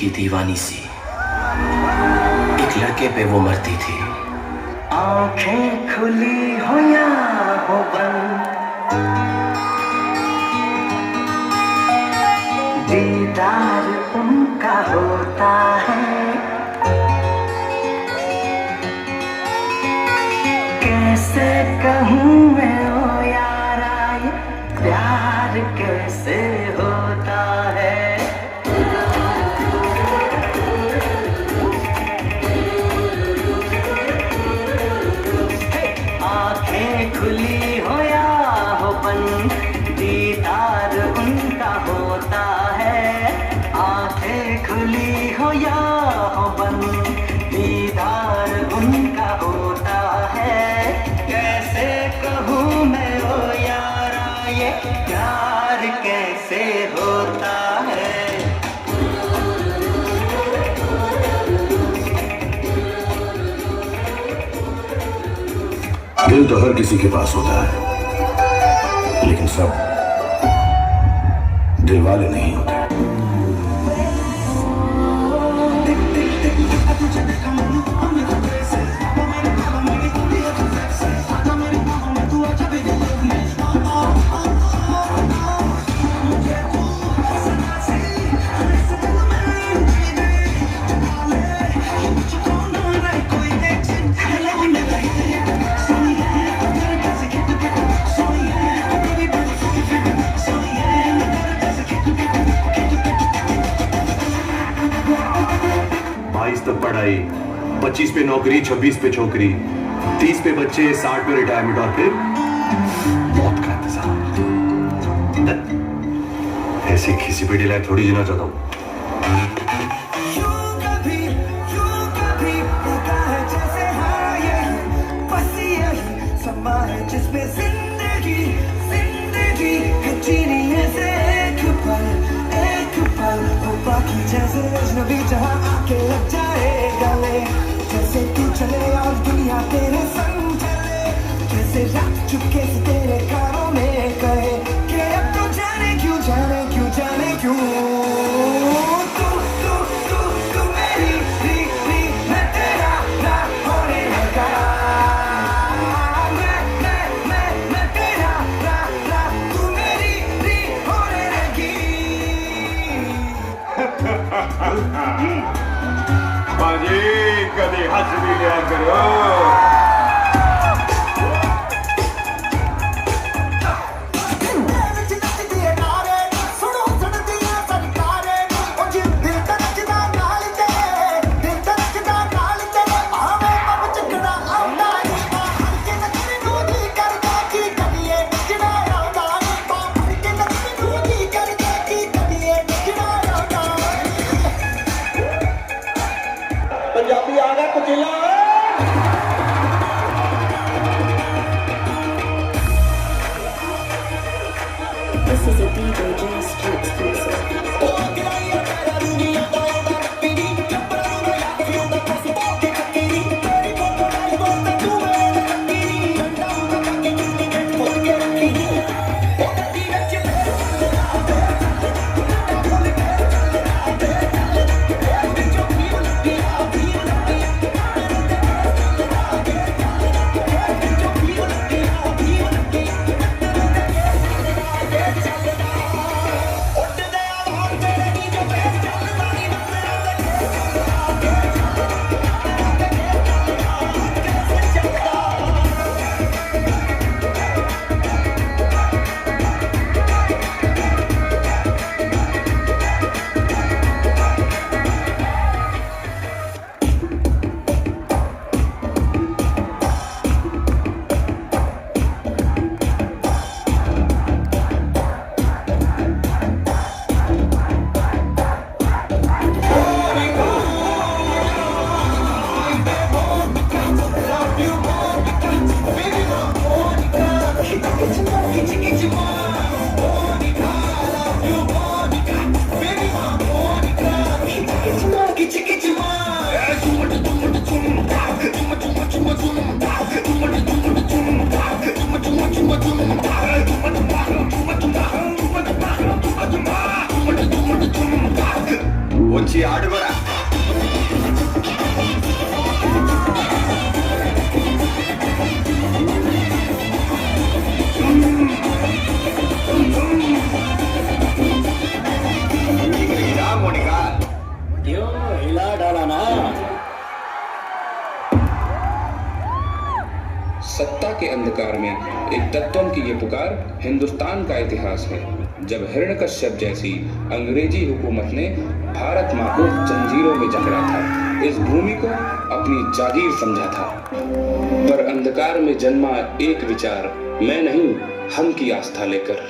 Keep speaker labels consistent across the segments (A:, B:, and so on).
A: थी दीवानी सी, एक लड़के पे वो मरती थी।
B: आंखें खुली हो या हो बंद, दीदार उनका होता है। कैसे कहूँ मैं ओ यारा, ये प्यार कैसे होता है। आंखें खुली हो या हो बंद, दीदार उनका होता है। आंखें खुली हो या हो बंद, दीदार उनका होता है। कैसे कहूँ मैं ओ यारा, ये प्यार कैसे होता है।
C: दिल तो हर किसी के पास होता है, लेकिन सब दिल वाले नहीं होते।
D: तक पढ़ाई, 25 पे नौकरी, 26 पे छोकरी, 30 पे बच्चे, 60 पे रिटायरमेंट और फिर मौत का इंतजार। ऐसी खिसी पिटी लाइफ थोड़ी जीना चाहता हूँ।
B: जिसमें जिंदगी जिंदगी है, जीनी ऐसे एक पल हो, बाकी जैसे अजनबी जहाँ आके लग जाए गले। जैसे तू चले और दुनिया तेरे संग चले, जैसे रात चुपके से तेरे कानों में कहे कि अब तो जाने क्यों जाने क्यों जाने क्यों। तू तू तू तू मेरी री मैं तेरा ना होने लगा। मैं तेरा ना तू मेरी री होने लगी।
E: बाजी कभी हंस भी लिया करो।
B: पंजाबी आ गया कुचिला।
F: अंधकार में एक तत्वम की ये पुकार हिंदुस्तान का इतिहास है, जब हिरण्यकश्यप जैसी अंग्रेजी हुकूमत ने भारत माँ को जंजीरों में जकड़ा था, इस भूमि को अपनी जागीर समझा था। पर अंधकार में जन्मा एक विचार मैं नहीं हम की आस्था लेकर,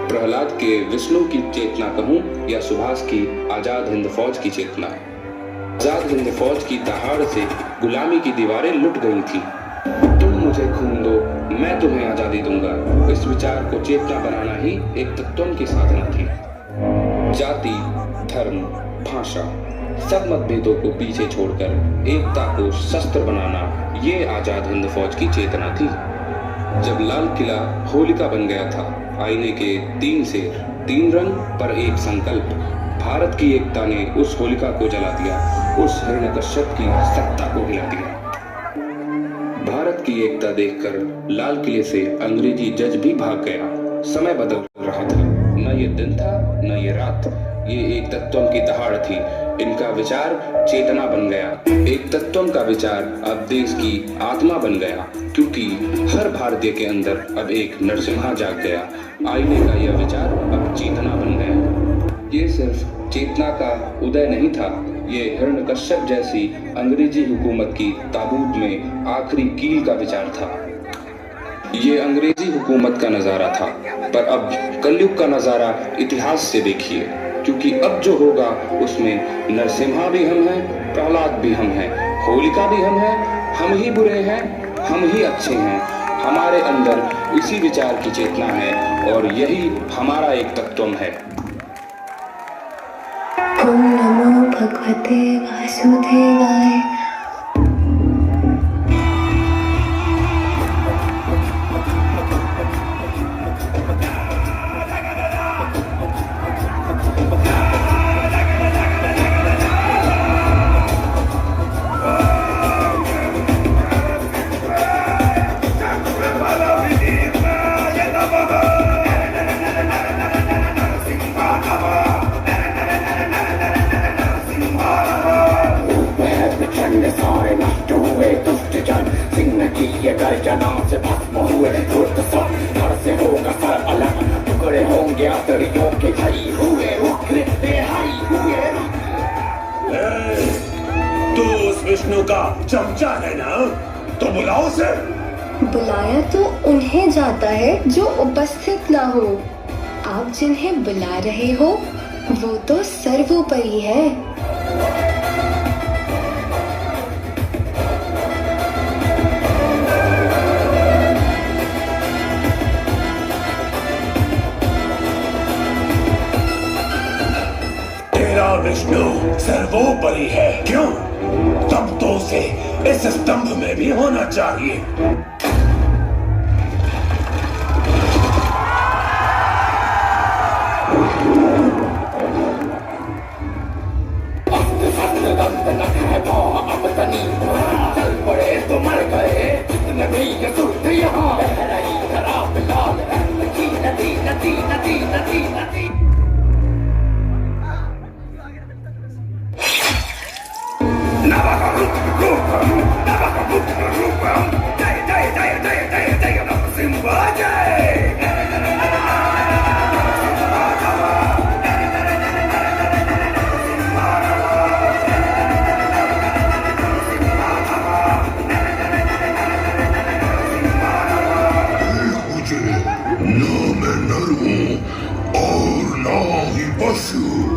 F: प्रहलाद के विष्णु की चेतना कहूँ या सुभाष की आजाद हिंद फौज की चेतना। आजाद हिंद फौज की दहाड़ से गुलामी की दीवारें लुट गई थी। तुम मुझे खून दो, मैं तुम्हें आजादी दूंगा, इस विचार को चेतना बनाना ही एक तत्वम की साधना थी। जाति, धर्म, भाषा, सब मतभेदों को पीछे छोड़कर एकता को शस्त्र बनाना, ये आजाद हिंद फौज की चेतना थी। जब लाल किला होलिका बन गया था, आईने के 3 शेर, 3 रंग पर एक संकल्प, भारत की एकता ने उस होलिका को जला दिया, उस हिरण्यकश्यप की सत्ता को हिला दिया। भारत की एकता देखकर लाल किले से अंग्रेजी जज भी भाग गया। समय बदल रहा था, न ये दिन था न ये रात, ये एक तत्वम की दहाड़ थी। इनका विचार चेतना बन गया, एक तत्वम का विचार अब देश की आत्मा बन गया, क्योंकि हर भारतीय के अंदर अब एक नरसिम्हा जाग गया। आईने का यह विचार अब चेतना बन गया। ये सिर्फ चेतना का उदय नहीं था, ये हिरण्यकश्यप जैसी अंग्रेजी हुकूमत की ताबूत में आखिरी कील का विचार था। ये अंग्रेजी हुकूमत का नजारा था, पर अब कलयुग का नजारा इतिहास से देखिए, क्योंकि अब जो होगा उसमें नरसिम्हा भी हम हैं, प्रहलाद भी हम हैं, होलिका भी हम हैं, हम ही बुरे हैं, हम ही अच्छे हैं। हमारे अंदर इसी विचार की चेतना है और यही हमारा एक तत्वम है।
G: ओम नमो भगवते वासुदेवाय।
C: तू उस विष्णु का चमचा है ना, तो बुलाओ उसे।
G: बुलाया तो उन्हें जाता है जो उपस्थित ना हो। आप जिन्हें बुला रहे हो वो तो सर्वोपरि है।
C: तेरा विष्णु सर्वोपरि है, क्यों? तब तो उसे इस स्तंभ में भी होना चाहिए। चल पड़े तो मर गए, जितने भी ये सुर्ख यहाँ बह रही खराब लाल रंग की नदी नदी नदी नदी नदी।
H: ना मैं नर हूँ और ना ही पशु।